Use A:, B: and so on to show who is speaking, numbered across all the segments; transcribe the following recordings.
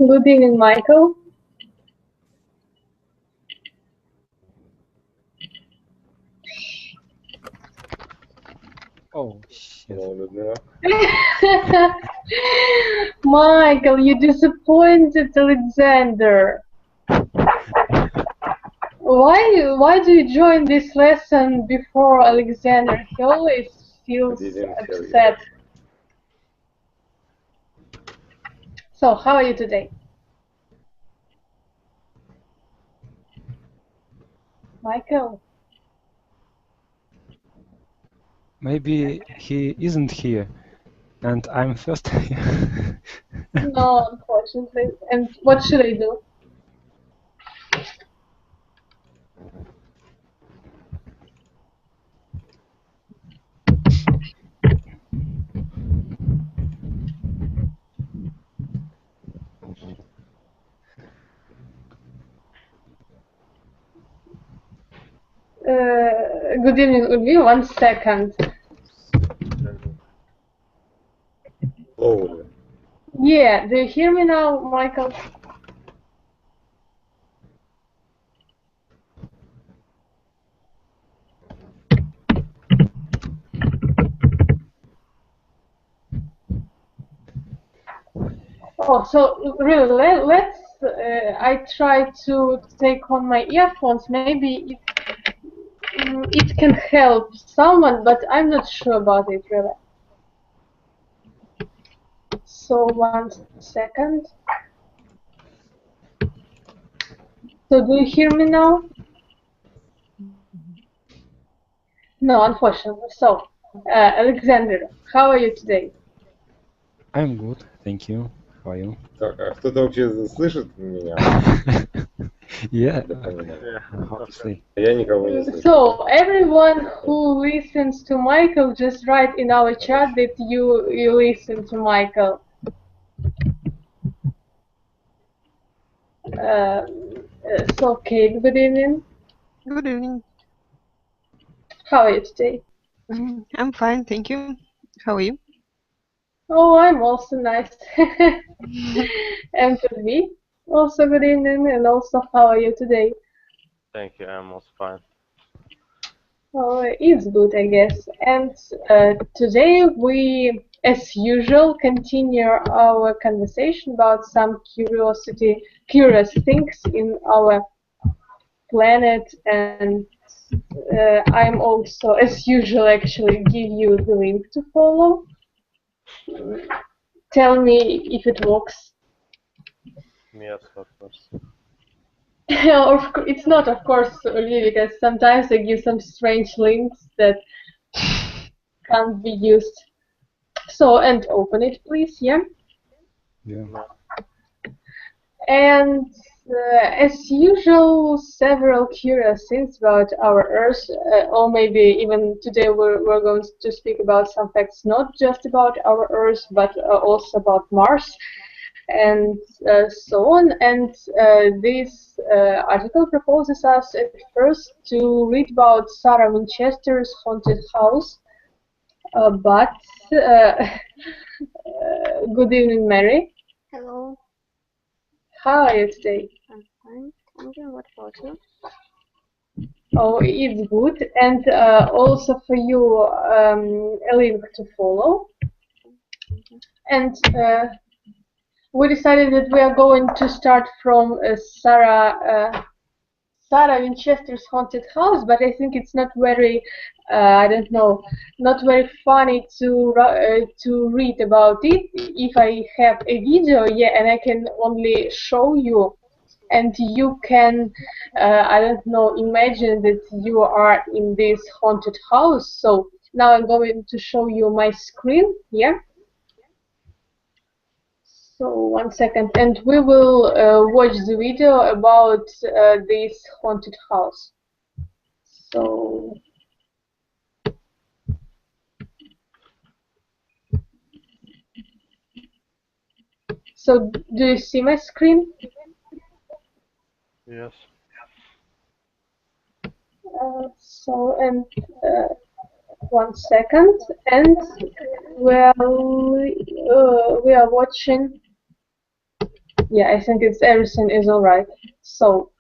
A: Good evening, Michael.
B: Oh, shit.
C: Hello, Liudmyla.
A: Michael, you disappointed Alexander. Why do you join this lesson before Alexander? He always feels upset. So, how are you today? Michael?
B: Maybe he isn't here, and I'm first here.
A: No, unfortunately. And what should I do? Good evening, Ulvi. 1 second.
C: Oh,
A: Yeah, do you hear me now, Michael? Oh, so really, let's. I try to take on my earphones. Maybe it can help someone, but I'm not sure about it really. So 1 second. So do you hear me now? No, unfortunately. So, Alexander, how are you today?
B: I'm good, thank you. How are you?
C: так, а кто-то вообще слышит меня?
B: Yeah,
C: Да, понимаю.
B: obviously.
C: Я никого не слышу.
A: So everyone who listens to Michael, just write in our chat that you listen to Michael. So Kate, good evening.
D: Good evening.
A: How are you today?
D: I'm fine, thank you. How are you?
A: Oh, I'm also nice. And to me, also good evening, and also how are you today?
E: Thank you, I'm also fine.
A: Oh, it's good, I guess. And today we, as usual, continue our conversation about some curious things in our planet. And I'm also, as usual, actually give you the link to follow. Tell me if it works.
E: Yes, of course.
A: It's not, of course, really, because sometimes I give some strange links that can't be used. So, and open it, please, yeah?
B: Yeah.
A: And as usual, several curious things about our Earth, or maybe even today we're going to speak about some facts not just about our Earth, but also about Mars and so on. And this article proposes us at first to read about Sarah Winchester's haunted house. But good evening, Mary.
F: Hello,
A: How are you today?
F: I'm fine. What about you?
A: Oh, it's good. And also for you, a link to follow. And we decided that we are going to start from Sarah Winchester's haunted house, but I think it's not very, I don't know, not very funny to read about it. If I have a video, yeah, and I can only show you, and you can, I don't know, imagine that you are in this haunted house. So now I'm going to show you my screen here. So 1 second, and we will watch the video about this haunted house. So do you see my screen?
E: Yes.
A: And 1 second, and well, we are watching. Yeah, I think everything is all right. So,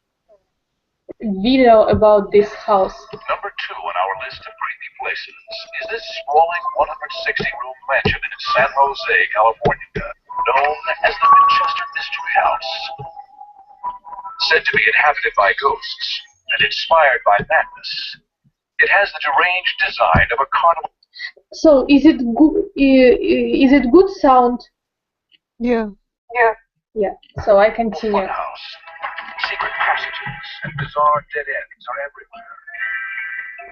A: video about this house.
G: Number 2 on our list of creepy places is this sprawling 160-room mansion in San Jose, California, known as the Winchester Mystery House. Said to be inhabited by ghosts and inspired by madness, it has the deranged design of a carnival.
A: So, is it good? Is it good sound?
D: Yeah.
A: Yeah. So I continue.
G: Funhouse. Secret passages and bizarre dead ends are everywhere.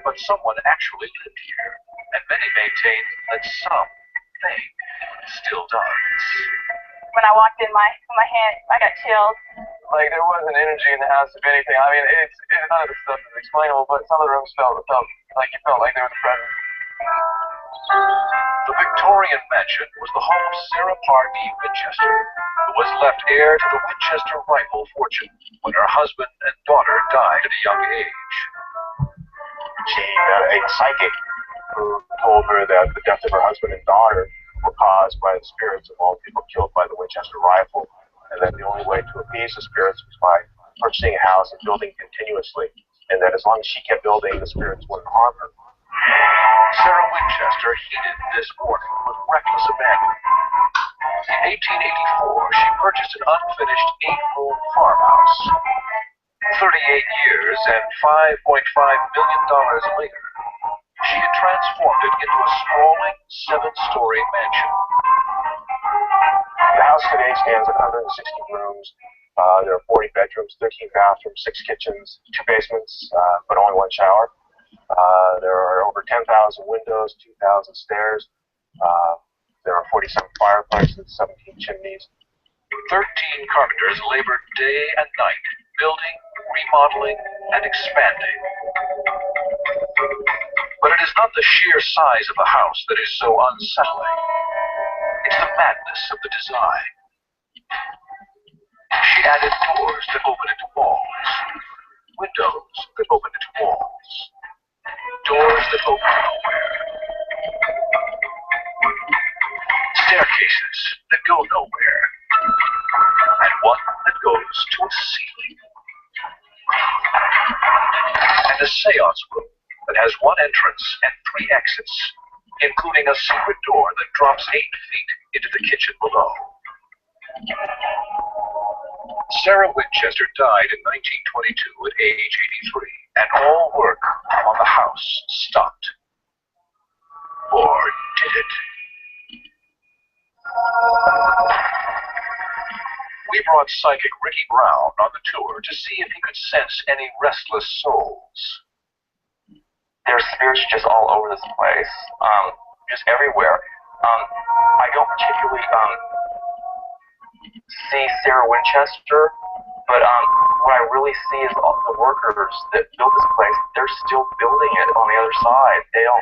G: But someone actually lived here, and many maintain that something still does.
H: When I walked in, my hand, I got chills.
I: Like, there was an energy in the house, if anything. I mean, none of the stuff is explainable, but some of the rooms felt like you felt like there was a presence.
G: The Victorian mansion was the home of Sarah Winchester, who was left heir to the Winchester rifle fortune when her husband and daughter died at a young age.
J: She met a psychic who told her that the death of her husband and daughter were caused by the spirits of all people killed by the Winchester rifle, and that the only way to appease the spirits was by purchasing a house and building continuously, and that as long as she kept building, the spirits wouldn't harm her.
G: Sarah Winchester heeded this warning with reckless abandon. In 1884, she purchased an unfinished 8-room farmhouse. 38 years and $5.5 million later, she had transformed it into a sprawling 7-story mansion.
J: The house today stands at 160 rooms. There are 40 bedrooms, 13 bathrooms, 6 kitchens, 2 basements, but only 1 shower. There are over 10,000 windows, 2,000 stairs. There are 47 fireplaces, 17 chimneys.
G: 13 carpenters labored day and night, building, remodeling, and expanding. But it is not the sheer size of the house that is so unsettling. It's the madness of the design. She added doors that open into walls, windows that open into walls, doors that open nowhere, staircases that go nowhere, and one that goes to a ceiling. And a seance room that has 1 entrance and 3 exits, including a secret door that drops 8 feet into the kitchen below. Sarah Winchester died in 1922 at age 83, and all work on the house stopped. Or did it? We brought psychic Ricky Brown on the tour to see if he could sense any restless souls.
I: There's spirits just all over this place, just everywhere. I don't particularly see Sarah Winchester, but what I really see is all the workers that built this place. They're still building it on the other side. They have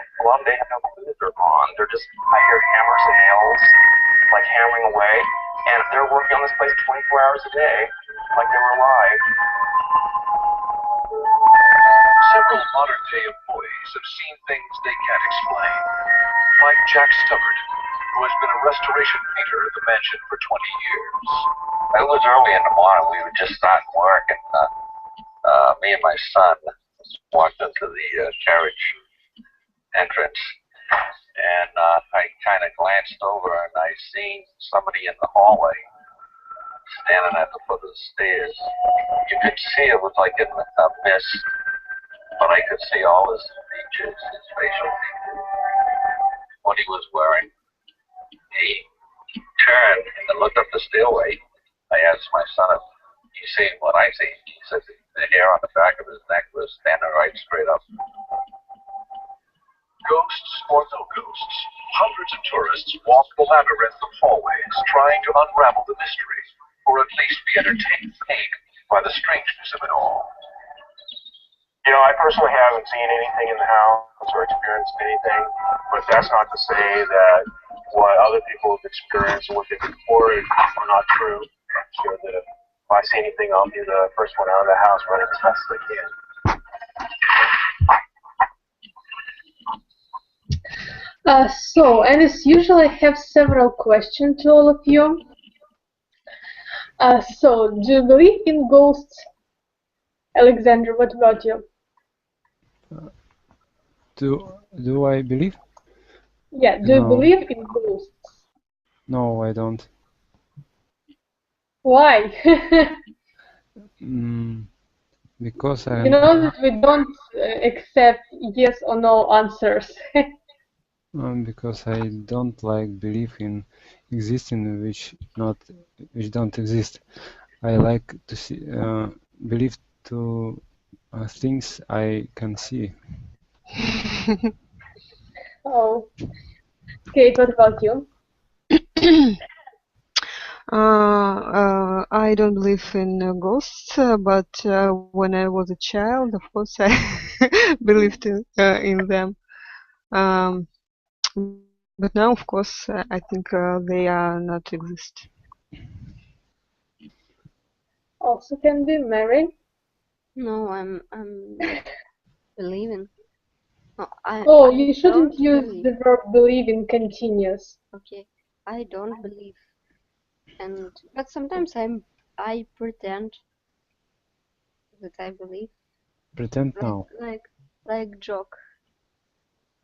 I: no clue that they're gone. I hear hammers and nails, like hammering away, and they're working on this place 24 hours a day, like they were alive.
G: Several modern-day employees have seen things they can't explain, like Jack Stubbard, who has been a restoration painter at the mansion for 20 years.
J: It was early in the morning. We were just starting work, and
G: me and my son walked into the carriage entrance, and I kind of glanced over and I seen somebody in the hallway standing at the foot of the stairs. You could see it was like in a mist, but I could see all his features, his facial features, what he was wearing. He turned and looked up the stairway. I asked my son if he seen what I seen. He said the hair on the back of his neck was standing right straight up.
J: Ghosts or no ghosts, hundreds of tourists walk the labyrinth of hallways trying to unravel the mystery, or at least be entertained by the strangeness of it all. You know, I personally haven't seen anything in the house or experienced anything, but that's not to say that what other people have experienced and what they've reported are not true. I'm sure that if I see anything, I'll be the first one out of the house running as fast as I can.
A: And as usual, I have several questions to all of you. So, do you believe in ghosts? Alexander, what about you?
B: Do I believe?
A: Yeah, do you believe in ghosts?
B: No, I don't.
A: Why?
B: Because I...
A: You know that we don't accept yes or no answers.
B: Because I don't like believe in existing which don't exist. I like to see believe to things I can see.
A: Oh, Kate, what about you?
D: I don't believe in ghosts, but when I was a child, of course, I believed in them. But now, of course, I think they are not exist.
A: Also can be Mary.
F: No, I'm believing.
A: No, you shouldn't use the verb believe in continuous.
F: Okay, I don't believe, but sometimes I pretend that I believe.
B: Pretend now.
F: Like joke.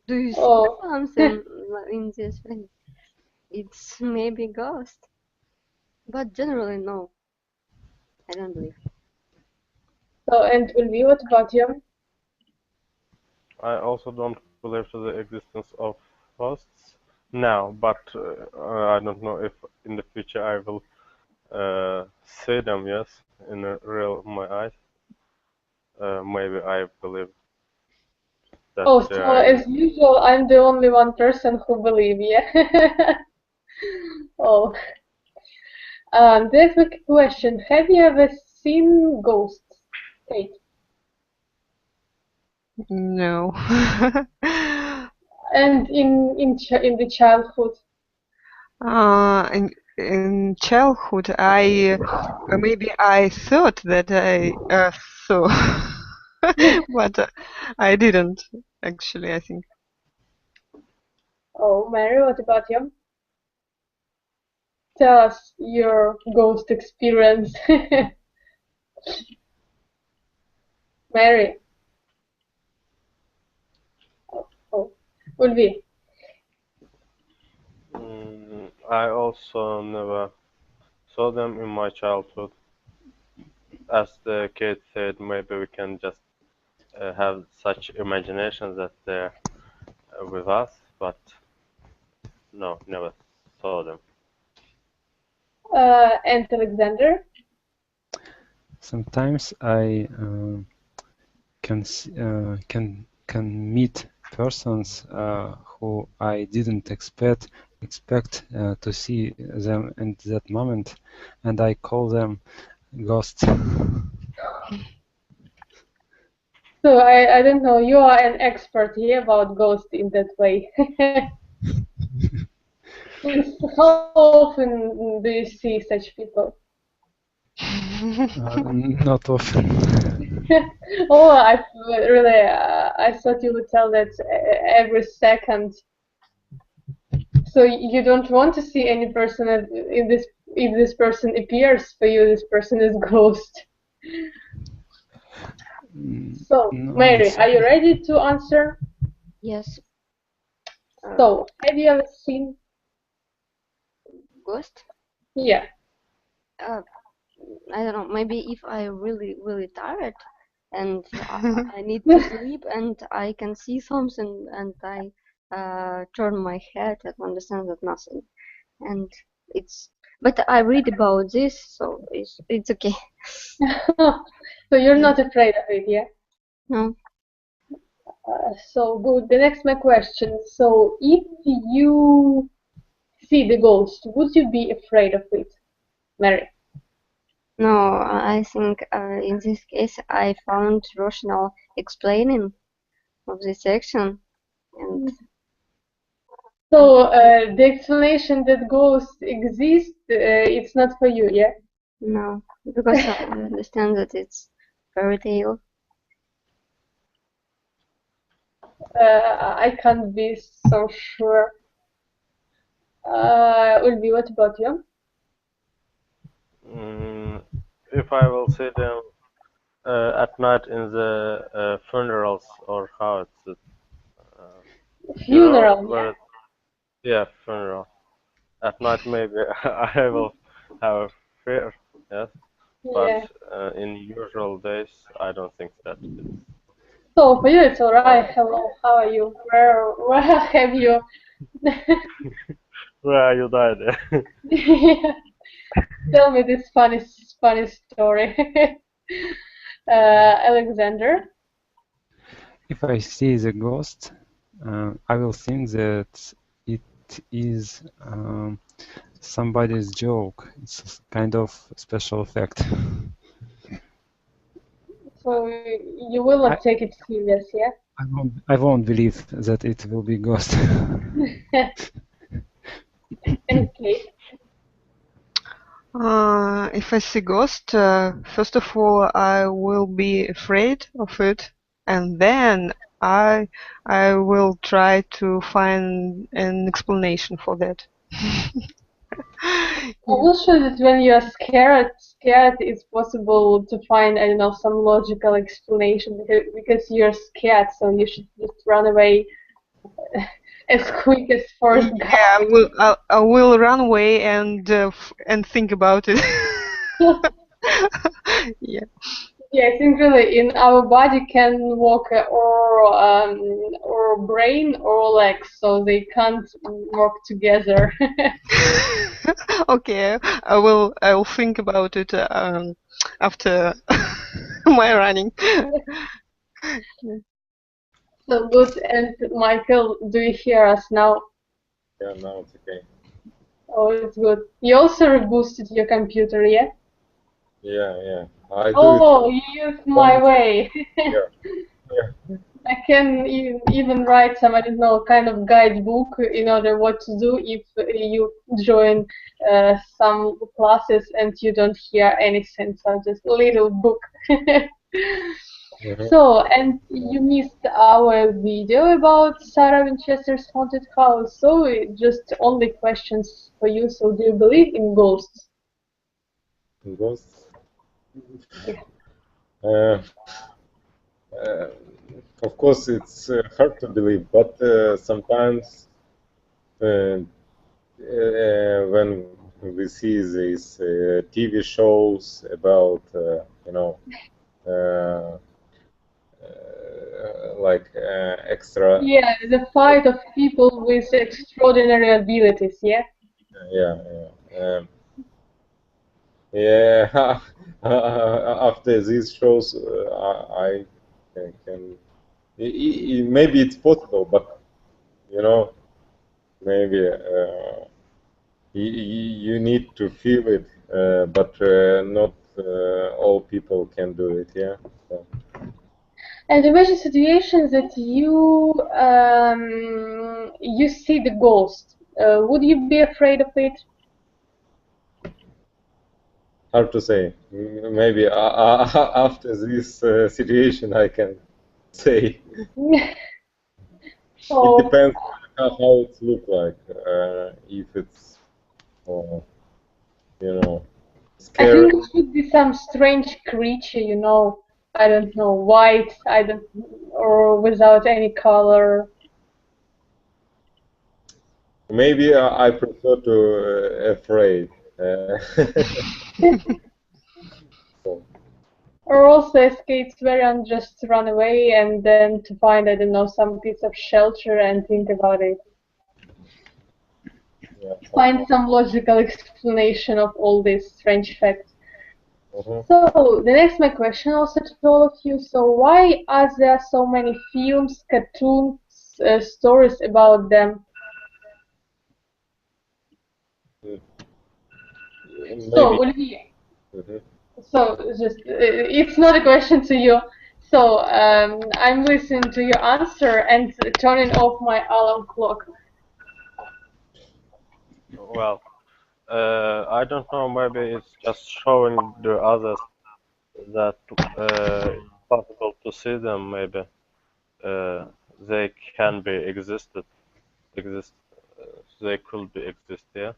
F: Do you see something in this thing? It's maybe ghost, but generally no. I don't believe.
A: So, and Ulvi, what about you?
E: I also don't believe to the existence of ghosts now, but I don't know if in the future I will see them, yes, in my eyes. Maybe I believe that.
A: Oh, so as usual, I'm the only one person who believes, yeah? Oh. There's a question. Have you ever seen ghosts, Kate?
D: No.
A: And in the childhood?
D: In childhood, maybe I thought that I saw, but I didn't actually. I think.
A: Oh, Mary, what about you? Tell us your ghost experience. Mary. Oh, Ulvi.
E: I also never saw them in my childhood. As the kid said, maybe we can just have such imagination that they're with us, but no, never saw them.
A: And Alexander?
B: Sometimes I can meet persons who I didn't expect to see them at that moment, and I call them ghosts.
A: So I don't know, you are an expert here about ghosts in that way. How often do you see such people?
B: Not often.
A: Oh, I thought you would tell that every second. So you don't want to see any person if this person appears for you, this person is ghost. So,
B: No,
A: Mary, are you ready to answer?
F: Yes.
A: So, have you ever seen
F: Ghost?
A: Yeah.
F: I don't know. Maybe if I really tired and I need to sleep and I can see something and I turn my head and understand that nothing. And but I read about this, so it's okay.
A: So you're not afraid of it, yeah?
F: No.
A: So good. The next my question. So if you see the ghost, would you be afraid of it, Mary?
F: No, I think in this case I found rational explaining of this action, and
A: so the explanation that ghosts exist, it's not for you, yeah?
F: no, because I understand that it's fairy tale.
A: I can't be so sure. Ulvi, what about you?
E: If I will see them at night in the funerals, or how it's it?
A: Funeral,
E: where yeah, funeral. At night maybe I will have fear, yes. But
A: yeah.
E: in usual days, I don't think that it's...
A: So for you it's alright. Hello, how are you? Where have you?
E: Where you died?
A: Yeah. Tell me this funny story. Alexander.
B: If I see the ghost, I will think that it is somebody's joke. It's kind of special effect.
A: So you will not take it serious, yeah?
B: I won't believe that it will be ghost.
A: Okay.
D: If I see ghost, first of all, I will be afraid of it, and then I will try to find an explanation for that.
A: I'm not sure that when you're scared, it's possible to find, I don't know, some logical explanation because you're scared, so you should just run away as quick as Forrest Gump.
D: Yeah, I will run away and think about it. Yeah.
A: Yeah, I think really in our body can walk or brain or legs, so they can't work together.
D: Okay, I will think about it after my running.
A: So good. And Michael, do you hear us now?
C: Yeah, now it's okay.
A: Oh, it's good. You also reboosted your computer, yeah?
C: Yeah. I do
A: Oh, you used my way.
C: Yeah.
A: I can even write some, I don't know, kind of guidebook in order what to do if you join some classes and you don't hear anything. So just a little book. So, and you missed our video about Sarah Winchester's haunted house. So, just only questions for you. So, do you believe in ghosts?
C: Ghosts?
A: Yeah.
C: Of course, it's hard to believe, but sometimes when we see these TV shows about, like extra.
A: Yeah, the fight of people with extraordinary abilities, yeah?
C: Yeah. After these shows, I can. Maybe it's possible, but maybe you need to feel it, but not all people can do it. Yeah. So.
A: And imagine situations that you see the ghost. Would you be afraid of it?
C: Hard to say. Maybe after this situation, I can say. It depends how it looks like. If it's, scary.
A: I think it should be some strange creature, I don't know, white, or without any color.
C: Maybe I prefer to afraid.
A: Or also escapes where and just run away and then to find, I don't know, some piece of shelter and think about it.
C: Yeah,
A: Find some logical explanation of all these strange facts.
C: Mhm.
A: So, the next my question also to all of you. So, why are there so many films, cartoons, stories about them? So,
C: Maybe.
A: Olivier,
C: Mhm.
A: so just it's not a question to you. So I'm listening to your answer and turning off my alarm clock.
E: Well, I don't know, maybe it's just showing the others that it's possible to see them, maybe. They can be exist, they could be exist, yeah.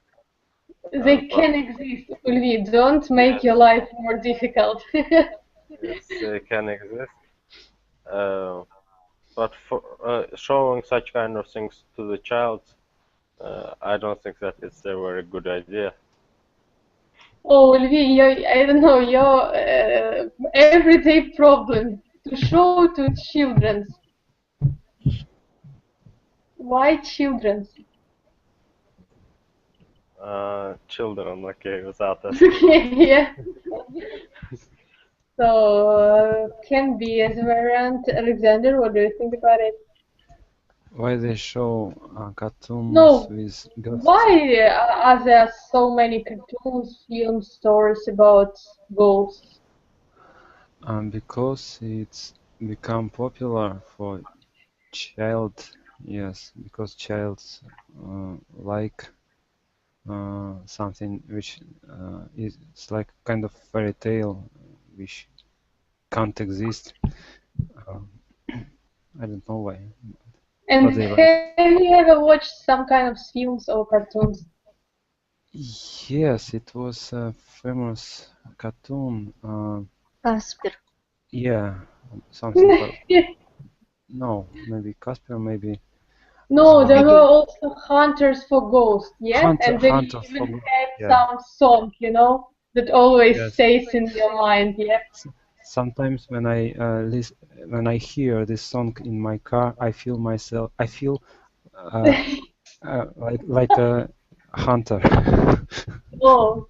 A: They
E: But
A: can exist, Olivier. Don't make your life more difficult.
E: yes, they can exist. But for showing such kind of things to the child, I don't think that it's a very good idea.
A: Oh, Olivier, I don't know, your everyday problem to show to children. Why children?
E: Children, okay, without us.
A: Yeah. So, can be as a variant. Alexander, what do you think about it?
B: Why they show cartoons
A: No,
B: with ghosts?
A: why are there so many cartoons, films, stories about ghosts?
B: Because it's become popular for child. Yes, because childs like something which is it's like kind of fairy tale which can't exist. I don't know why.
A: And
B: But they like.
A: have you ever watched some kind of films or cartoons?
B: Yes, it was a famous cartoon.
F: Casper.
B: Yeah, something. No, maybe Casper, maybe.
A: No, there were also hunters for ghosts, yes? And they
B: Hunter for
A: even
B: Ghosts.
A: had
B: Yeah.
A: some song, you know, that always
B: Yes.
A: stays in your mind, yeah?
B: Sometimes when I hear this song in my car, I feel like a hunter.
A: Oh,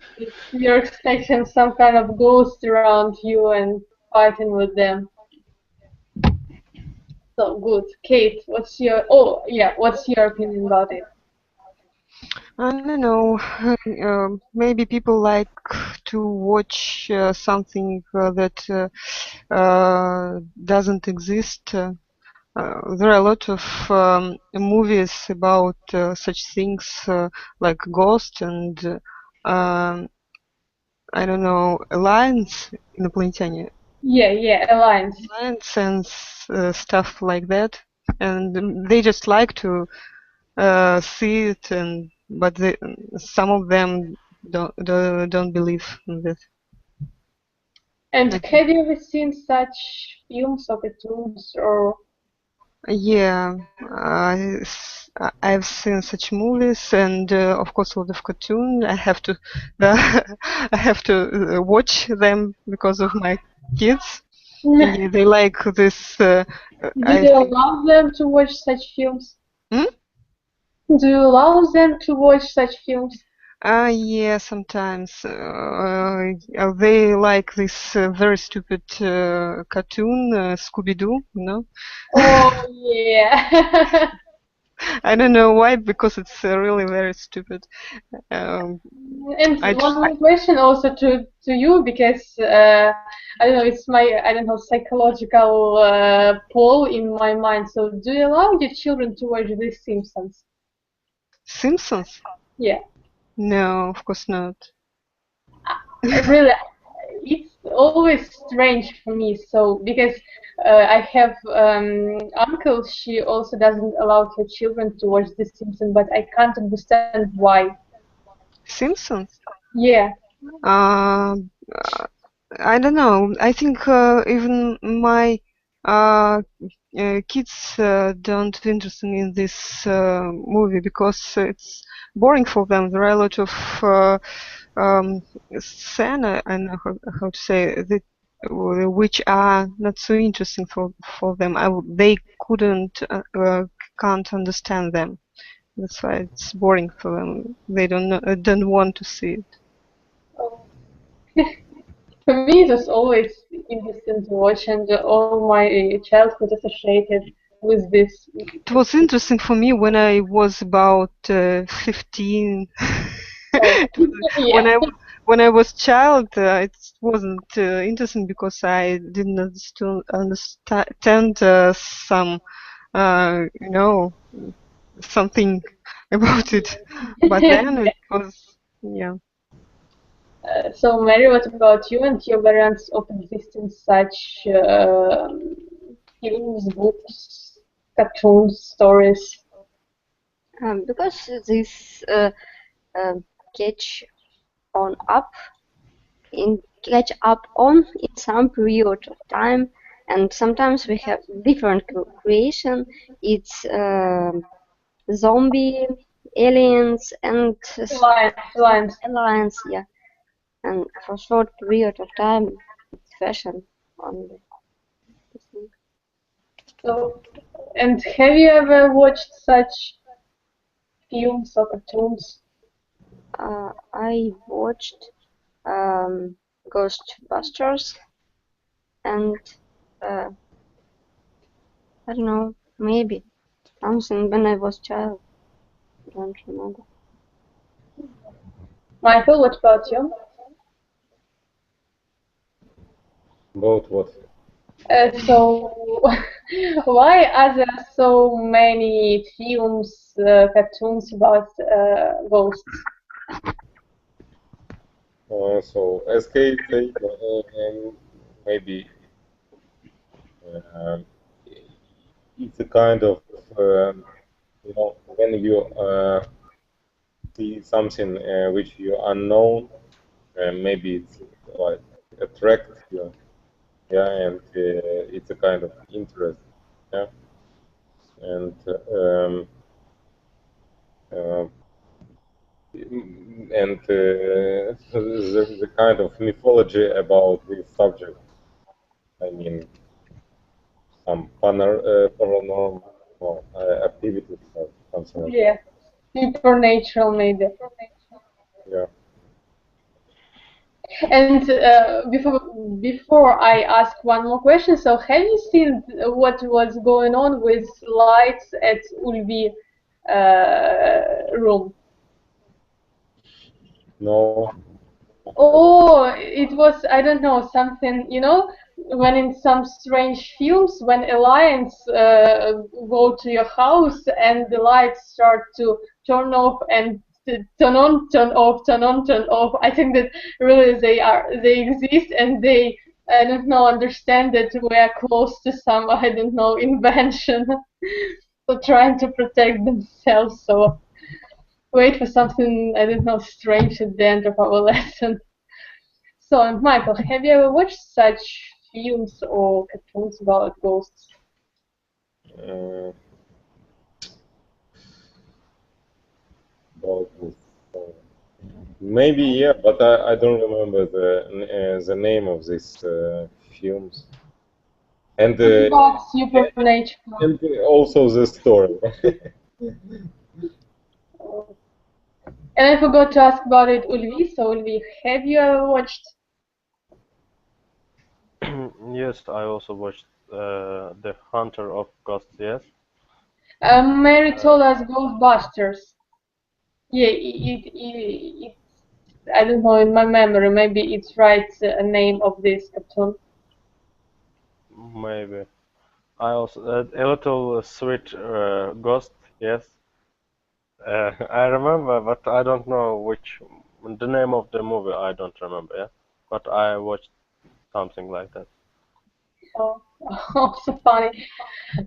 A: you're expecting some kind of ghost around you and fighting with them. So good. Kate, what's your opinion about it?
D: I don't know. Maybe people like to watch something that doesn't exist. There are a lot of movies about such things like Ghost and I don't know, aliens, инопланетяне.
A: Yeah, Alliance.
D: Aliens and stuff like that. And they just like to see it, but some of them don't believe in this.
A: And have you ever seen such films or cartoons or?
D: Yeah, I've seen such movies and of course a lot of cartoons. I have to I have to watch them because of my kids. Yeah, they like this.
A: Do you allow them to watch such films?
D: Hmm?
A: Do you allow them to watch such films?
D: Yeah, sometimes they like this very stupid cartoon, Scooby-Doo, you know?
A: Oh, yeah.
D: I don't know why, because it's really very stupid.
A: And one more question also to you, because I don't know, it's my psychological poll in my mind. So, do you allow your children to watch The Simpsons?
D: Simpsons?
A: Yeah.
D: No, of course not.
A: Really, it's always strange for me. So because I have uncle, she also doesn't allow her children to watch The Simpsons, but I can't understand why.
D: Simpsons?
A: Yeah.
D: I don't know. I think even my kids don't interested in this movie because it's boring for them. There are a lot of scene, I don't know how to say it, which are not so interesting for them. They can't understand them. That's why it's boring for them. They don't want to see it.
A: Oh. For me, it was always interesting to watch, and all my childhood associated with this.
D: It was interesting for me when I was about 15.
A: Oh. Yeah.
D: When I was child, it wasn't interesting because I didn't understand some, you know, something about it. But then it was, yeah.
A: So, Mary, what about you and your parents of existing such films, books, cartoons, stories?
F: Because this catch up on in some period of time, and sometimes we have different creation. It's zombie, aliens, and
A: Alliance,
F: yeah. And for short period of time, it's fashion only.
A: So, and have you ever watched such films or cartoons?
F: I watched Ghostbusters and I don't know, maybe something when I was child. I don't remember.
A: Michael, what about you?
C: About what?
A: So, why are there so many films, cartoons about ghosts?
C: So, as Kate said, maybe it's a kind of, you know, when you see something which you unknown, maybe it's like attract you, yeah, and it's a kind of interest, yeah, and the kind of mythology about this subject. I mean, some paranormal activities or something like
A: Yeah, supernatural maybe.
C: Yeah.
A: And before I ask one more question, so have you seen what was going on with lights at Ulvi room?
C: No.
A: Oh, it was, I don't know, something, you know, when in some strange films, when aliens go to your house and the lights start to turn off and turn on, turn off, turn on, turn off. I think that really they exist and they, I don't know, understand that we are close to some, I don't know, invention. So trying to protect themselves. So wait for something, I don't know, strange at the end of our lesson. So, Michael, have you ever watched such films or cartoons about ghosts?
C: About this. Maybe, yeah, but I don't remember the name of these films. And
A: about supernatural.
C: And also the story.
A: And I forgot to ask about it, Ulvi. So, Ulvi, have you ever watched?
E: Yes, I also watched The Hunter of Ghosts, yes.
A: Mary told us Ghostbusters. Yeah, it's, I don't know, in my memory, maybe it's right a name of this cartoon.
E: Maybe. I also a little sweet ghost, yes. I remember, but I don't know which the name of the movie. I don't remember, yeah. But I watched something like that.
A: Oh, so funny.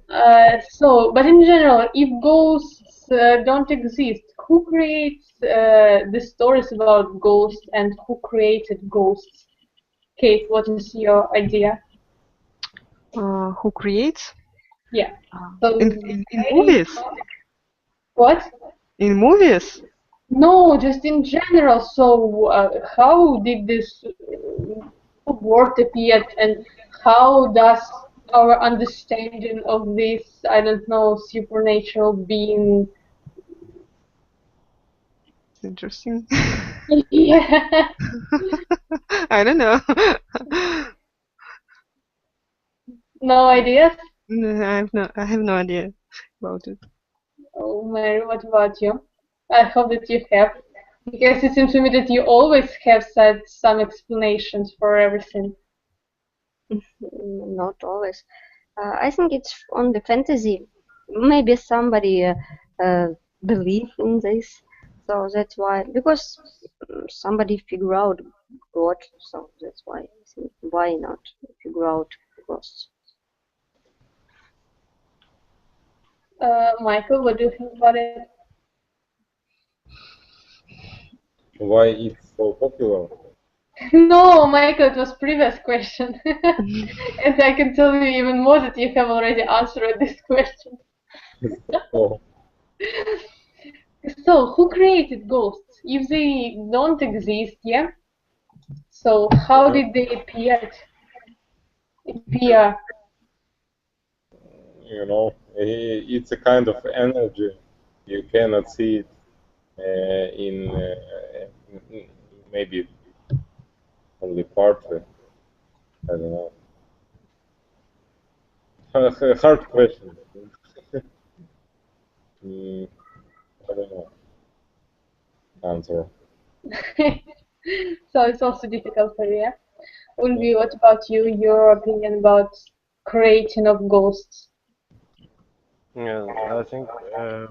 A: But in general, if ghosts don't exist, who creates the stories about ghosts and who created ghosts? Kate, what is your idea?
D: Who creates?
A: Yeah.
D: In movies?
A: What?
D: In movies?
A: No, just in general. So, how did this word appear, and how does our understanding of this, I don't know, supernatural being?
D: Interesting.
A: Yeah.
D: I don't know.
A: No ideas?
D: No, I have no idea about it.
A: Oh, Mary, what about you? I hope that you have, because it seems to me that you always have said some explanations for everything.
F: Not always. I think it's on the fantasy. Maybe somebody believe in this, so that's why. Because somebody figure out God, so that's why I think why not figure out ghosts.
A: Michael, what do you think about it?
C: Why it's so popular?
A: No, Michael, it was previous question. And I can tell you even more that you have already answered this question.
C: Oh.
A: So, who created ghosts? If they don't exist, yeah? So, how did they appear?
C: You know, it's a kind of energy. You cannot see it in maybe only partly. I don't know. Hard question. I don't know. Answer.
A: So it's also difficult for you, yeah? Ulvi, what about you? Your opinion about creating of ghosts?
E: Yeah, I think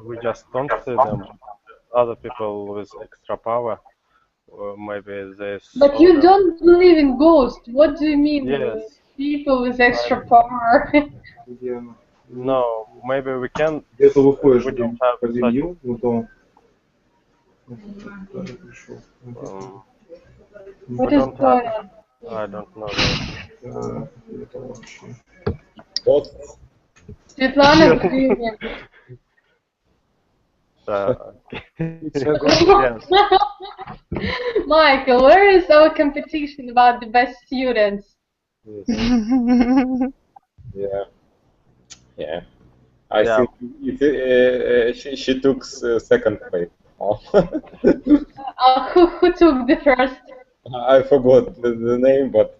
E: we just don't see them. Other people with extra power, or maybe they
A: But
E: saw
A: you
E: them.
A: don't believe in ghosts. What do you mean?
E: Yes.
A: People with extra power.
E: No, maybe we can.
K: Где-то выходишь
E: We don't
K: в
E: have such.
K: меню, ну то...
A: What
E: We
A: is
E: don't
A: going
E: have.
A: on?
E: I don't know that.
K: Это вообще...
C: Ghosts?
A: Svetlana, good evening.
B: It's a good
A: Michael, where is our competition about the best students?
C: Yeah. Yeah. I think she took second place.
A: Who took the first?
C: I forgot the name, but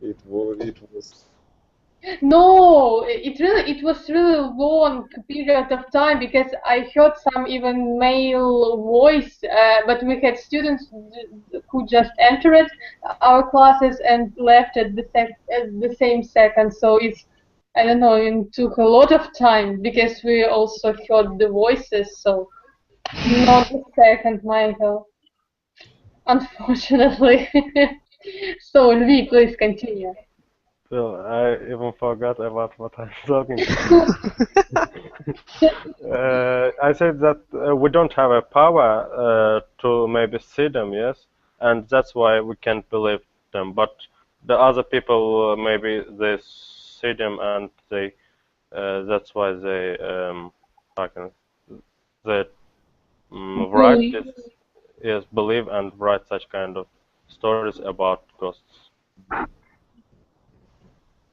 C: it was.
A: No, it was really long period of time because I heard some even male voice, but we had students who just entered our classes and left at the same second. So it's, I don't know, it took a lot of time because we also heard the voices. So not the second, Michael, unfortunately. So Lvi, please continue.
E: Well, I even forgot about what I'm talking. I said that we don't have a power to maybe see them, yes, and that's why we can't believe them. But the other people maybe they see them and they that's why they write this, yes, believe and write such kind of stories about ghosts.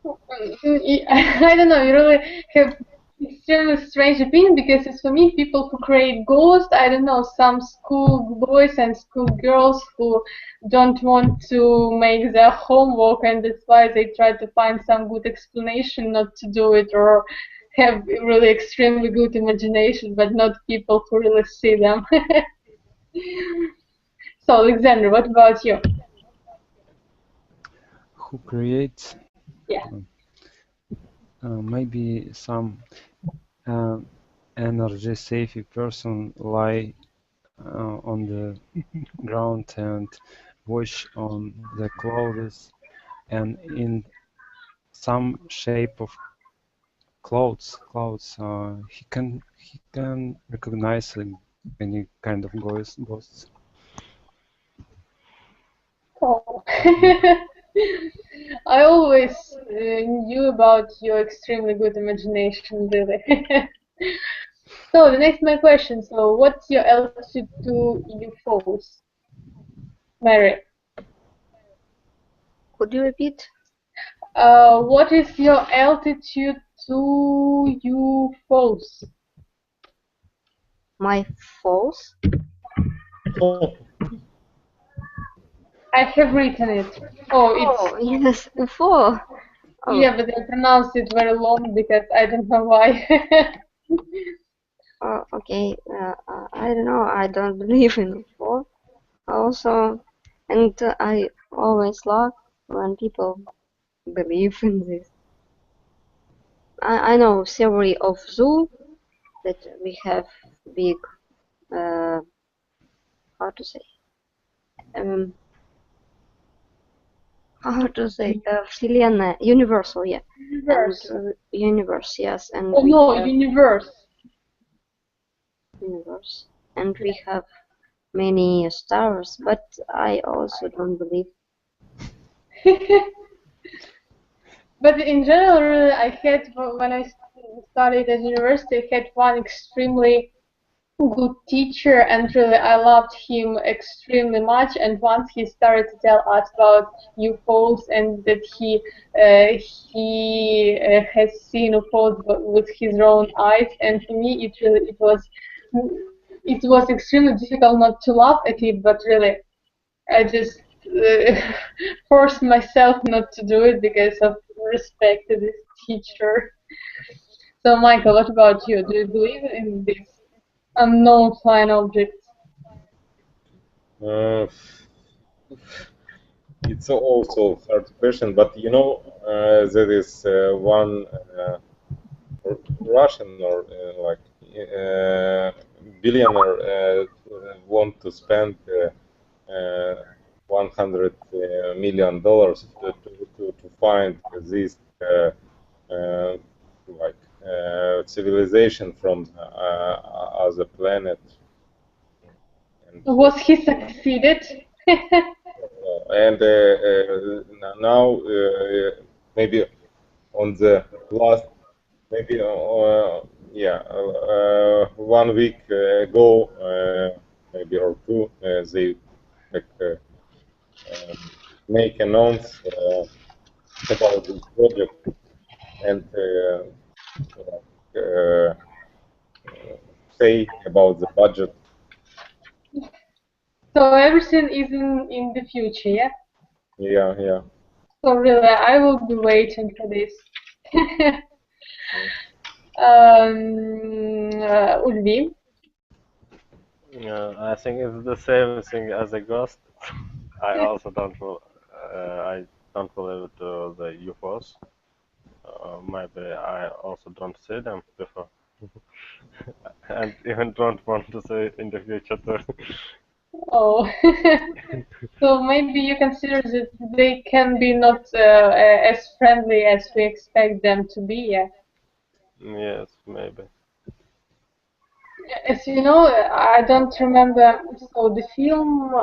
A: I don't know, you really have extremely strange opinion because it's for me people who create ghosts, I don't know, some school boys and school girls who don't want to make their homework and that's why they try to find some good explanation not to do it or have really extremely good imagination but not people who really see them. So Alexander, what about you?
B: Who creates?
A: Yeah.
B: Maybe some energy savvy person lie on the ground and wash on the clothes and in some shape of clothes he can recognize any kind of ghosts.
A: Oh. I always knew about your extremely good imagination, really. So the next my question. So what's your altitude to UFOs, Mary?
F: Could you repeat?
A: What is your altitude to UFOs?
F: My false?
A: I have written it. Oh,
F: Oh, yes, UFO. Oh.
A: Yeah, but I pronounced it very long because I don't know why.
F: Oh, okay. I don't know. I don't believe in UFO. Also, and I always love when people believe in this. I know theory of zoo that we have big, how to say, Вселенная, universal, yeah.
A: Universe.
F: And, universe, yes. And
A: oh
F: we
A: no,
F: have
A: universe.
F: universe. And we have many stars, but I also don't believe.
A: But in general, I had, when I studied at university, I had one extremely good teacher, and really I loved him extremely much. And once he started to tell us about UFOs and that he has seen UFOs with his own eyes, and for me it was extremely difficult not to laugh at it, but really I just forced myself not to do it because of respect to this teacher. So Michael, what about you? Do you believe in this unknown flying objects?
C: It's also a hard question, but you know, there is one Russian or like billionaire want to spend $100 million to find this like civilization from other planet. And,
A: was he succeeded?
C: And now maybe on the last, maybe 1 week ago, maybe or two, they like make announce about this project and say about the budget.
A: So everything is in the future, yeah?
C: Yeah.
A: So really, I will be waiting for this. Ulvi?
E: I think it's the same thing as a ghost. I also don't believe to the UFOs. Maybe I also don't see them before, and even don't want to see in the future too.
A: Oh, so maybe you consider that they can be not as friendly as we expect them to be, yeah?
E: Yes, maybe.
A: As you know, I don't remember, so the film,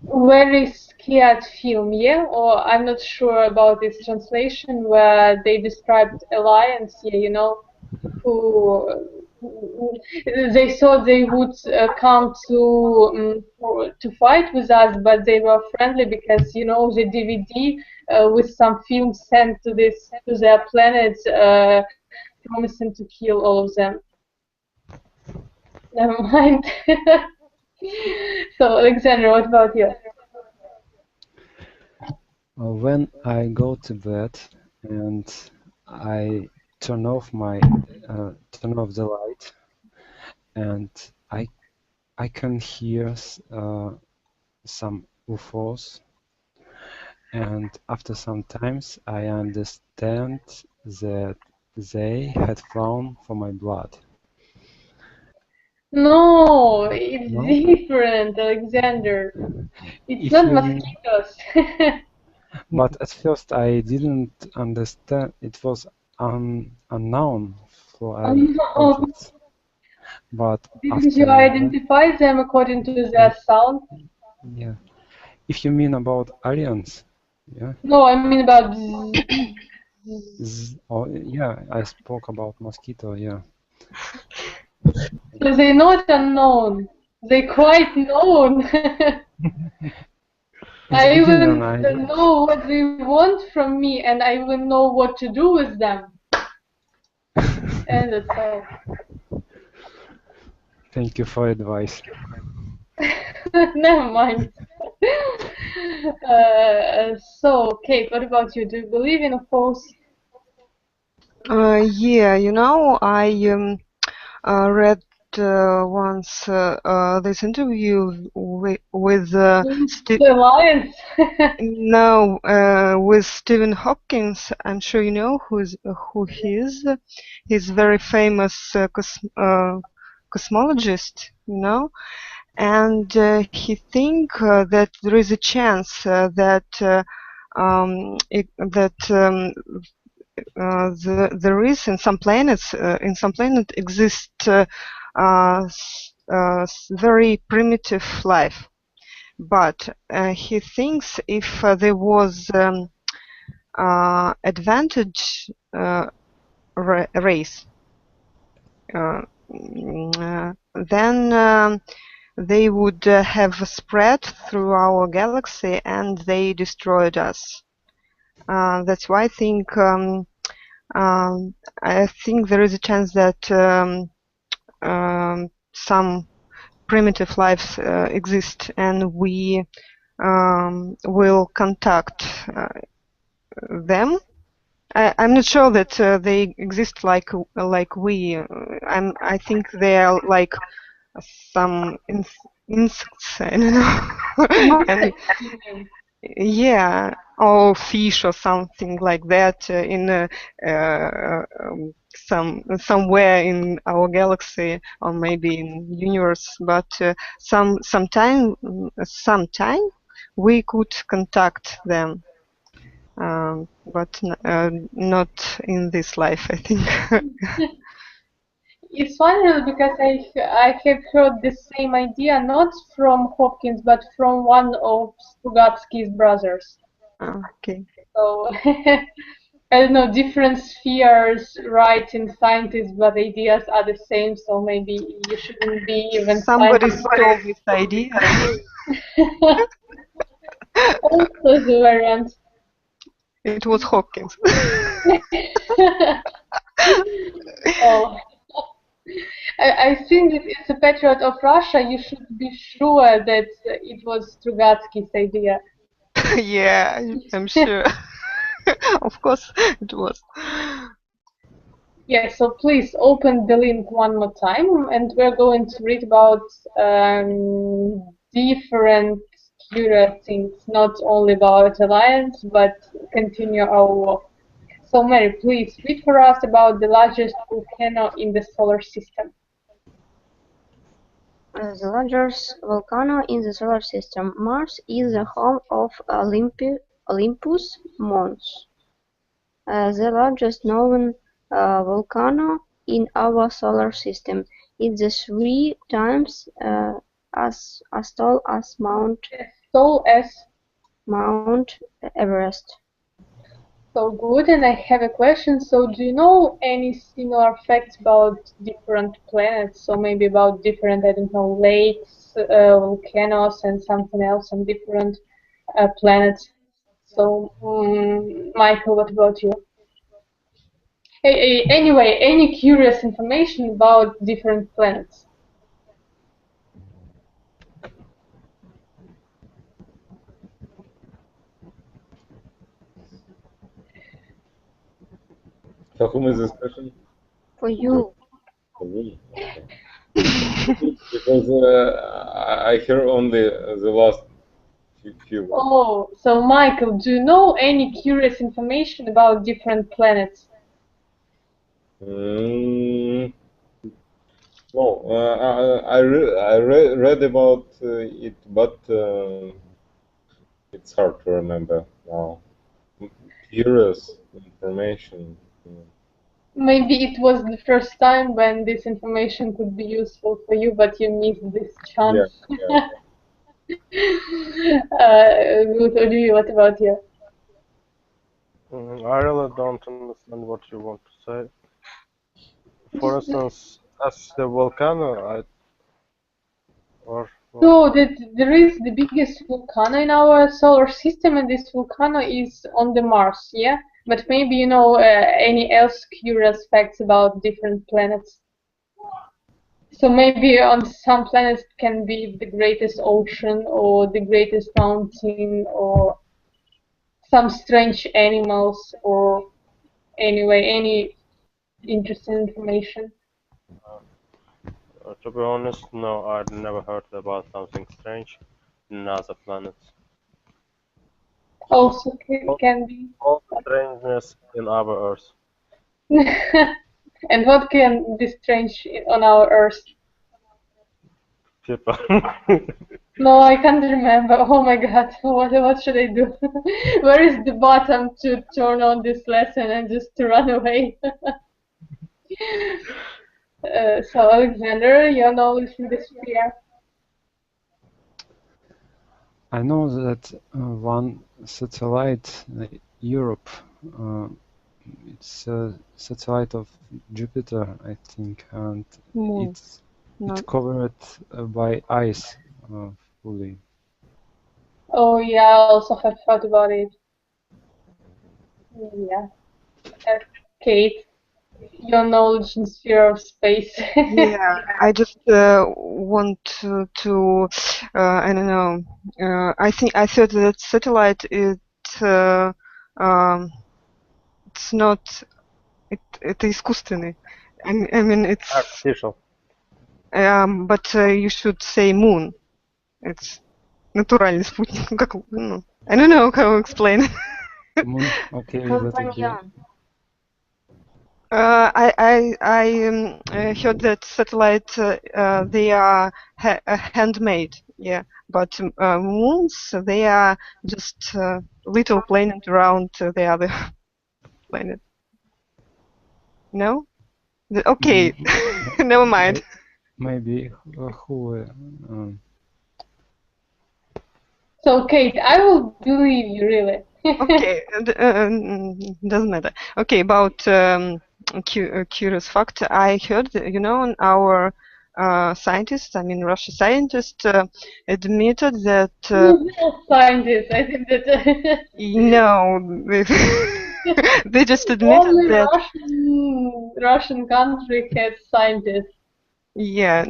A: very scared film, yeah? Or I'm not sure about its translation, where they described aliens, yeah, you know, who they thought they would come to fight with us, but they were friendly because, you know, the DVD with some films sent to their planet, promising to kill all of them. Never mind. So, Alexander, what about you?
B: When I go to bed and I turn off the light, and I can hear some UFOs, and after some times I understand that they had flown for my blood.
A: No, it's
B: No?
A: different, Alexander. It's
B: If
A: not
B: you-
A: mosquitoes.
B: But at first I didn't understand. It was unknown flying objects. But
A: Didn't
B: after
A: you identify them according to their sound?
B: Yeah. If you mean about aliens, yeah.
A: No, I mean about
B: Oh, yeah, I spoke about mosquito, yeah.
A: so they're not unknown. They're quite known. I even know what they want from me, and I even know what to do with them. And that's all.
B: Thank you for advice.
A: Never mind. So, Kate, what about you? Do you believe in UFOs?
D: Yeah, you know, I read once this interview with
A: the Lions.
D: No, with Stephen Hopkins. I'm sure you know who he is. He's a very famous cosmologist, you know, and he think that there is a chance that there is in some planets exist very primitive life, but he thinks if there was advantage race, then they would have spread through our galaxy and they destroyed us. That's why I think there is a chance that some primitive lives exist, and we will contact them. I'm not sure that they exist like we. I think they are like some insects. I don't know. And, yeah, or fish or something like that in somewhere in our galaxy or maybe in universe. But sometime we could contact them. But not in this life, I think.
A: It's funny because I have heard the same idea not from Hopkins but from one of Strugatsky's brothers.
D: Okay.
A: So I don't know, different spheres, right, in scientists, but ideas are the same. So maybe you shouldn't be even.
D: Somebody stole this idea.
A: Also the variant.
D: It was Hopkins.
A: Oh. I think if it's a patriot of Russia, you should be sure that it was Strugatsky's idea.
D: Yeah, I'm sure. Of course it was.
A: Yeah, so please open the link one more time, and we're going to read about different curious things, not only about Alliance, but continue our walk. So Mary, please read for us about the largest volcano in the solar system.
F: The largest volcano in the solar system, Mars, is the home of Olympus Mons, the largest known volcano in our solar system. It's 3 times as tall as Mount Everest.
A: So good, and I have a question. So do you know any similar facts about different planets? So maybe about different, I don't know, lakes, volcanoes, and something else on different planets. So, Michael, what about you? Anyway, any curious information about different planets?
C: For whom is this question?
F: For you.
C: For me? Okay. Because I hear only the last few.
A: Oh, so Michael, do you know any curious information about different planets?
C: No, I read about it, but it's hard to remember now. Curious information.
A: Maybe it was the first time when this information could be useful for you, but you missed this chance.
C: Yeah.
A: What about you?
E: I really don't understand what you want to say. For instance, as the volcano,
A: So there is the biggest volcano in our solar system, and this volcano is on the Mars, yeah? But maybe you know any else curious facts about different planets. So maybe on some planets it can be the greatest ocean or the greatest mountain or some strange animals or anyway any interesting information.
E: To be honest, no, I'd never heard about something strange in other planets.
A: Also can be.
E: All strangeness in our Earth.
A: And what can be strange on our Earth?
E: People.
A: No, I can't remember. Oh my god, what should I do? Where is the button to turn on this lesson and just to run away? So Alexander, your knowledge in this sphere.
B: I know that one satellite, Europe, it's a satellite of Jupiter, I think, and it's covered by ice fully.
A: Oh yeah, I also have thought about it. Yeah. Kate, your knowledge in sphere of space.
D: Yeah, I just want to I don't know. I thought that satellite it's not это искусственный. I mean it's
E: artificial.
D: But you should say moon. It's натуральный спутник. Как, ну, I don't know how to explain.
B: Moon, okay,
F: Companion.
D: I heard that satellites they are handmade, yeah, but moons they are just little planet around the other planet. No? Okay, never mind.
B: Maybe who?
A: So Kate, I will believe you really.
D: Okay, doesn't matter. Okay, about curious fact, I heard, you know, our scientists, I mean Russian scientists, admitted that.
A: Scientists, I think that.
D: No, they just admitted
A: only
D: that.
A: Russian country has scientists.
D: Yeah,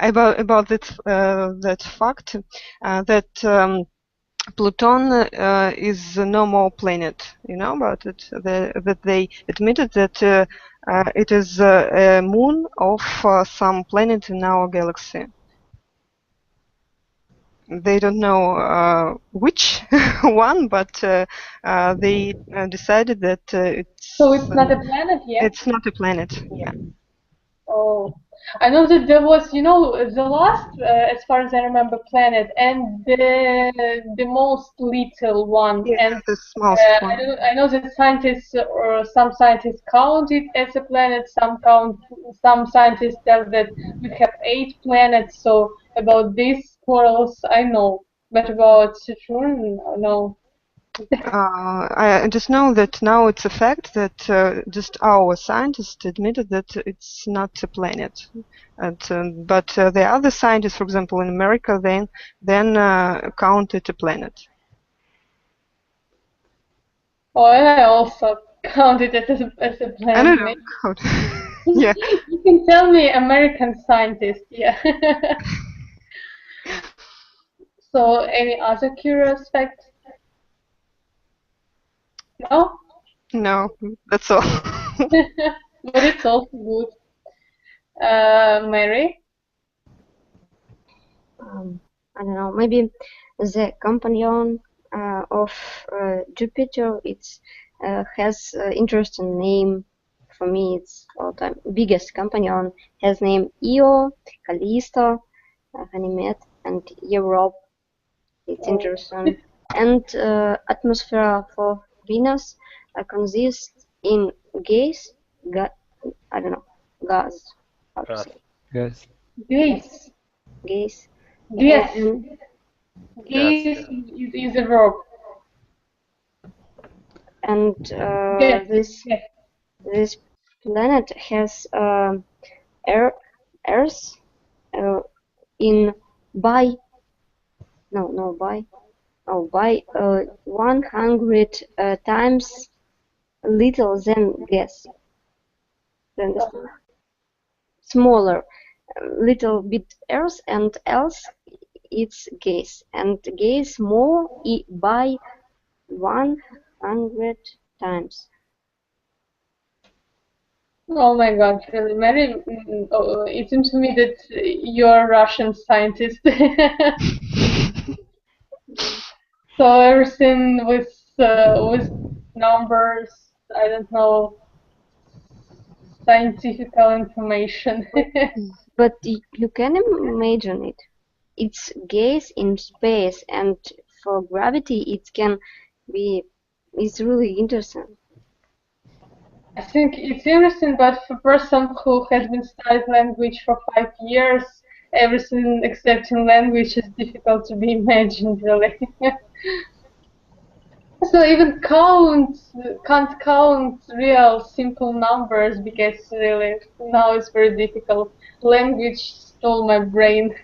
D: about that fact that. Pluton is no more planet. You know about it? That they admitted that it is a moon of some planet in our galaxy. They don't know which one, but they decided that it's.
A: So it's not a planet yet?
D: It's not a planet, yeah.
A: Oh, I know that there was, you know, the last, as far as I remember, planet, and the most little one.
D: Yeah,
A: and
D: the smallest one.
A: I know that scientists or some scientists count it as a planet. Some scientists tell that we have 8 planets. So about these quarrels, I know, but about Saturn, no.
D: I just know that now it's a fact that just our scientists admitted that it's not a planet, but the other scientists, for example, in America, then count it a planet.
A: Oh, and I also count it as a planet.
D: I don't know. Yeah.
A: You can tell me American scientist, yeah. So, any other curious fact? No?
D: No, that's all.
A: But it's also good. Mary?
F: I don't know, maybe the companion of Jupiter, it's has interesting name. For me, it's all time biggest companion has name Io, Callisto, Ganymede, and Europe. It's interesting. And atmosphere for Venus consists in gas. I don't know, gas. How to say?
B: Yes.
A: Gas.
F: Gas.
A: Yes.
F: Yes.
A: Is a verb.
F: And
A: Yes.
F: this planet has Earth in by 100 times little than gas. You understand? Smaller, little bit Earth, and else it's gas, and gas more by 100 times.
A: Oh my God, really, Mary, it seems to me that you're a Russian scientist. So everything with numbers, I don't know, scientific information.
F: But you can imagine it. It's gas in space, and for gravity, it can be. It's really interesting.
A: I think it's interesting, but for a person who has been studying language for 5 years, everything except in language is difficult to be imagined, really. So even can't count real simple numbers because really now it's very difficult. Language stole my brain.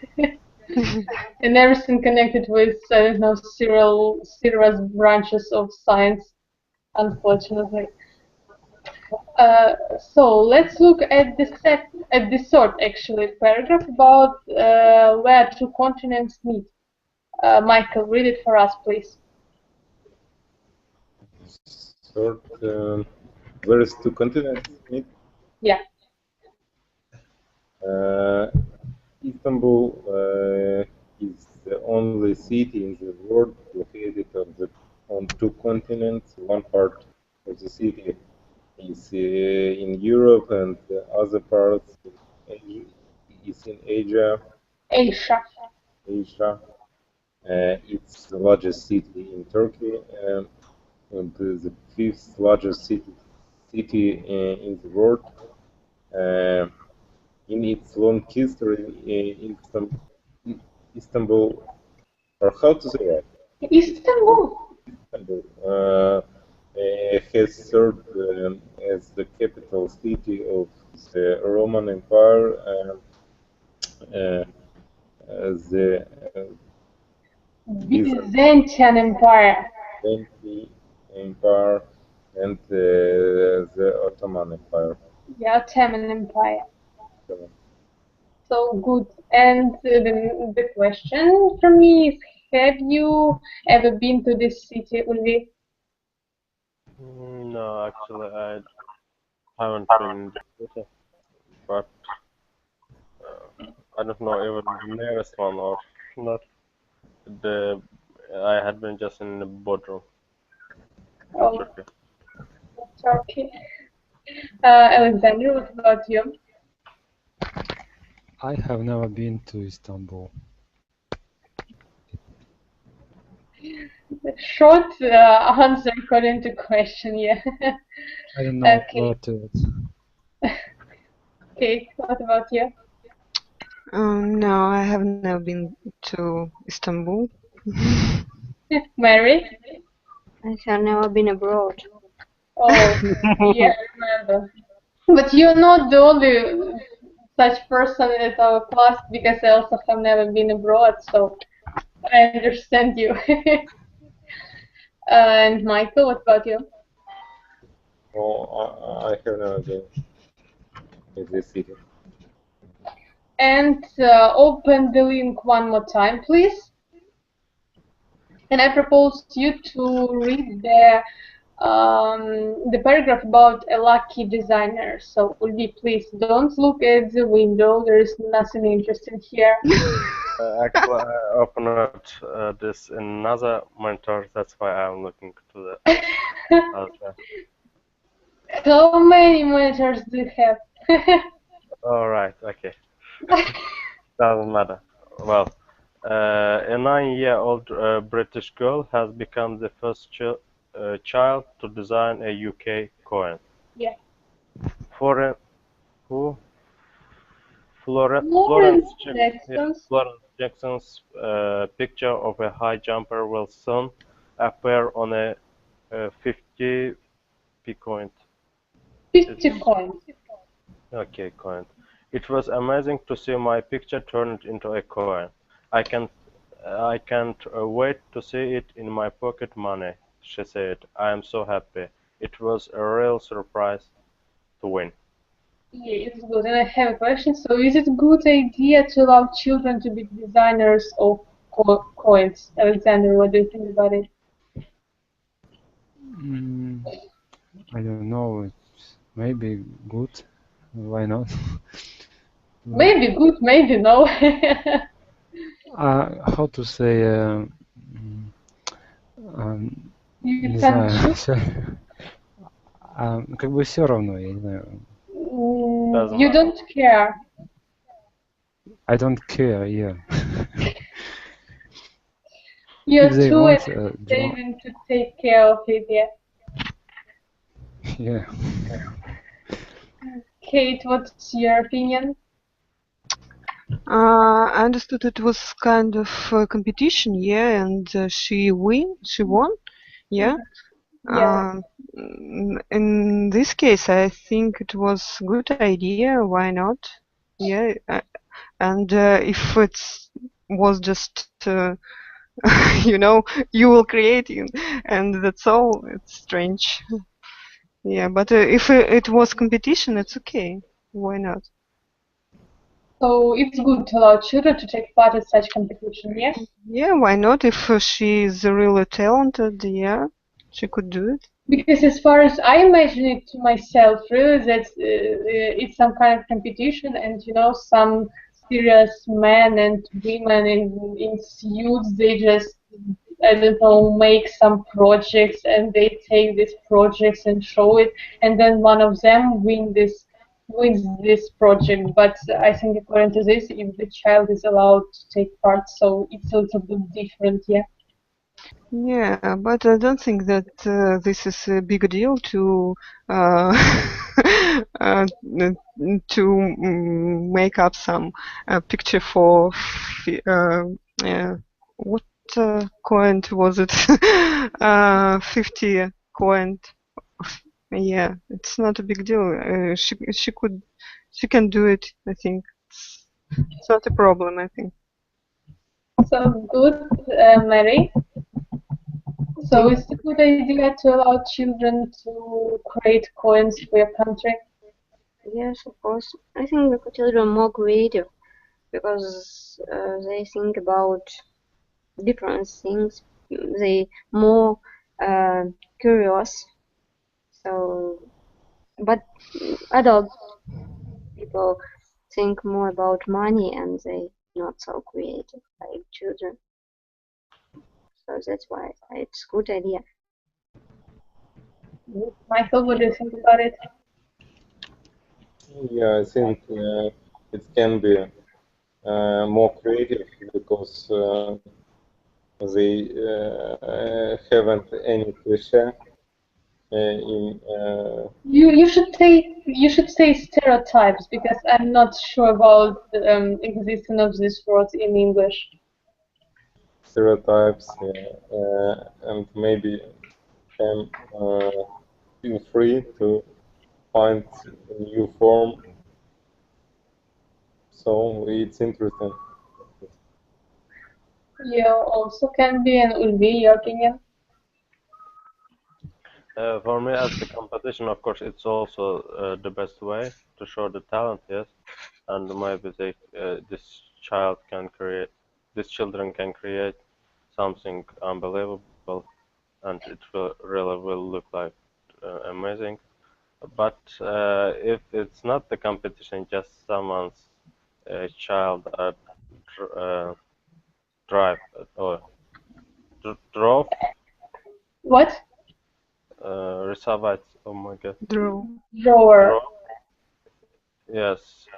A: And everything connected with, I don't know, serious branches of science, unfortunately. So let's look at the third actually paragraph about where two continents meet. Michael, read it for us, please.
C: Third, where is two continents meet?
A: Yeah.
C: Istanbul is the only city in the world located on two continents. One part of the city is in Europe, and the other part is in Asia.
A: Asia.
C: It's the largest city in Turkey, and the fifth largest city in the world. In its long history, Istanbul, or how to say that?
A: Istanbul
C: has served as the capital city of the Roman Empire and the
A: Byzantine Empire.
C: And the Ottoman Empire.
A: Yeah, Ottoman Empire. So good. And the question for me is, have you ever been to this city, Ulvi?
E: No, actually, I haven't been there, but I don't know even the nearest one or not. I had been just in the Bodrum.
A: Oh, Turkey. Alexander, what about you?
B: I have never been to Istanbul.
A: Short answer according to question, yeah.
B: I don't know
A: Okay.
B: what to it.
A: Okay, what about you?
D: No, I have never been to Istanbul.
A: Mary?
F: I have never been abroad.
A: Oh, yeah, I remember. But you're not the only such person at our class, because I also have never been abroad, so I understand you. And Michael, what about you?
C: Oh, I have never been in this city.
A: And open the link one more time, please. And I propose you to read the paragraph about a lucky designer. So, Ulvi, please don't look at the window. There is nothing interesting here.
E: Actually, I opened this in another monitor. That's why I'm looking to the other.
A: How many monitors do you have?
E: All right. Okay. Doesn't matter. Well, a 9-year-old British girl has become the first child to design a UK coin.
A: Yeah.
E: Florence
A: Jackson.
E: Jackson's picture of a high jumper will soon appear on a 50p coin.
A: 50 coins.
E: Okay, coin. It was amazing to see my picture turned into a coin. I can't wait to see it in my pocket money, she said. I am so happy. It was a real surprise to win.
A: Yeah, it's good. And I have a question. So, is it a good idea to allow children to be designers of coins? Alexander, what do you think about it?
B: I don't know. It's maybe good. Why not?
A: Maybe good, maybe no.
B: How to say?
A: You
B: Не
A: can
B: знаю.
A: choose.
B: Как бы все равно, я не знаю.
A: You don't care.
B: I don't care, yeah.
A: You're
B: If they
A: too
B: want,
A: saving to take care of it, yeah.
B: Yeah.
A: Kate, what's your opinion?
D: I understood it was kind of a competition, yeah, and she won, yeah.
A: Yeah.
D: In this case, I think it was a good idea. Why not? Yeah, and if it was just, you know, you will create it, and that's all. It's strange. Yeah, but if it was competition, it's okay. Why not?
A: So it's good to allow children to take part in such competition, yeah?
D: Yeah, why not? If she is really talented, yeah, she could do it.
A: Because as far as I imagine it to myself, really, that it's some kind of competition, and you know, some serious men and women in suits, they just, I don't know, make some projects, and they take these projects and show it, and then one of them wins this project. But I think according to this, if the child is allowed to take part, so it's a little bit different, yeah.
D: Yeah, but I don't think that this is a big deal to make up some picture for what coin was it? 50 coin. Yeah, it's not a big deal. She can do it. I think it's not a problem. I think.
A: So good, Mary. So it's a good idea to allow children to create coins for your country?
F: Yes, of course. I think the children are more creative because they think about different things. They more curious. So, but adult people think more about money and they not so creative like children. So that's why it's a good idea.
A: Michael, what do you think about it?
C: Yeah, I think it can be more creative because they haven't any cliche in.
A: You should say stereotypes because I'm not sure about the existence of this word in English.
C: Stereotypes, and maybe can feel free to find a new form. So it's interesting.
A: Yeah, also can be and will be your opinion.
E: For me, as the competition, of course, it's also the best way to show the talent, yes. And maybe these children can create something unbelievable, and it really will look like amazing. But if it's not the competition, just someone's child drive or drove.
A: What?
E: Рисовать, oh my god.
A: Drawer.
E: Yes,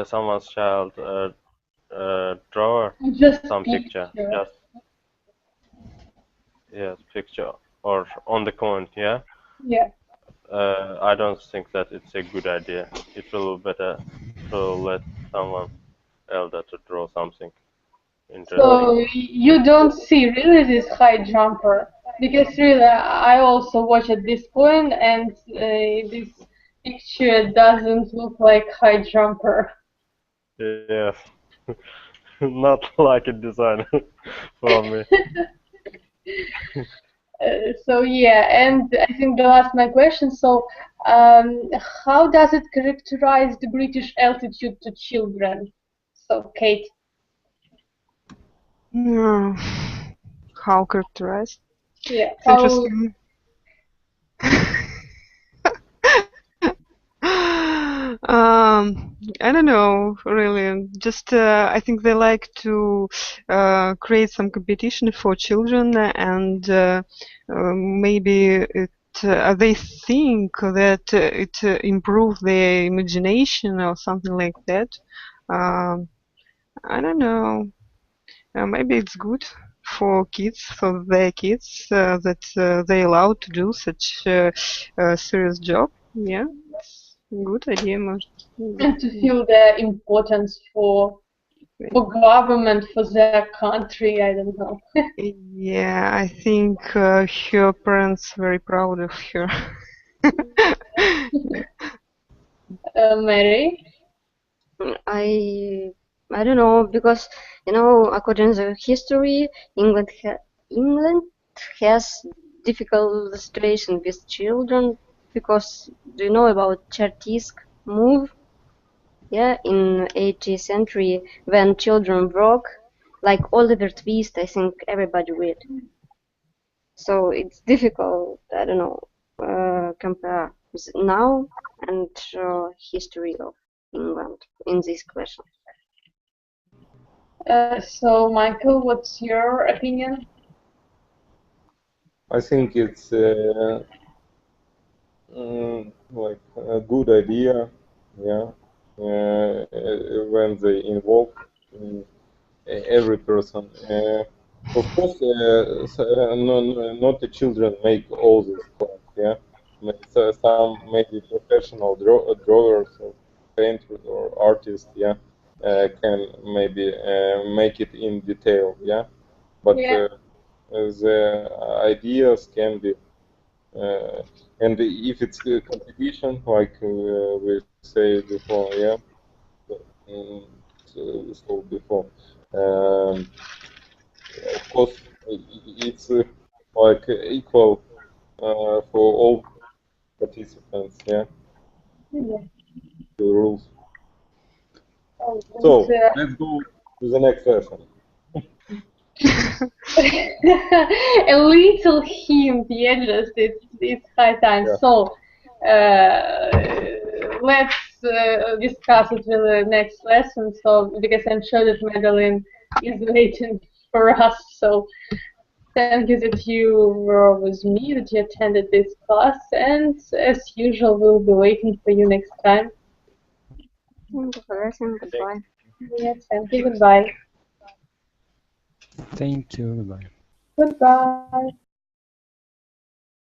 E: someone's child draw
A: Just
E: some picture. Just yes, picture or on the coin, yeah.
A: Yeah.
E: I don't think that it's a good idea. It will be better to let someone else to draw something. interesting.
A: So you don't see really this high jumper, because really I also watch at this point, and this picture doesn't look like high jumper.
E: Yes, not like a designer for me.
A: So yeah, and I think the last my question. So, how does it characterize the British attitude to children? So, Kate.
D: How characterized?
A: Yeah.
D: It's interesting. I don't know, really. Just I think they like to create some competition for children, and maybe they think that it improves their imagination or something like that. I don't know. Maybe it's good for kids, for their kids, that they're allowed to do such a serious job. Yeah, it's a good idea, может.
A: And to feel the importance for government, for their country, I don't know.
D: Yeah, I think her parents very proud of her.
A: Mary?
F: I don't know, because according to history, England has difficult situation with children, because do you know about Chartisk move? Yeah, in 18th century, when children broke, like Oliver Twist, I think everybody read. So it's difficult, I don't know, compare with now and history of England in this question.
A: So, Michael, what's your opinion?
C: I think it's like a good idea, yeah, when they involve every person. Of course, not the children make all this class, yeah. Some maybe professional drawers or painters or artists, yeah, can maybe make it in detail, yeah. But
A: Yeah.
C: the ideas can be, and if it's a competition, like we say before, yeah, so before, of course, it's like equal for all participants, yeah,
A: Yeah.
C: the rules.
A: And,
C: So let's go to the next lesson.
A: a little hint, yeah, just it's high time.
C: Yeah.
A: So let's discuss it with the next lesson. So because I'm sure that Madeline is waiting for us. So thank you that you were with me, that you attended this class, and as usual, we'll be waiting for you next time.
F: Thank you for listening. Goodbye.
A: Yes, thank you. Goodbye.
B: Thank you. Goodbye.
A: Goodbye.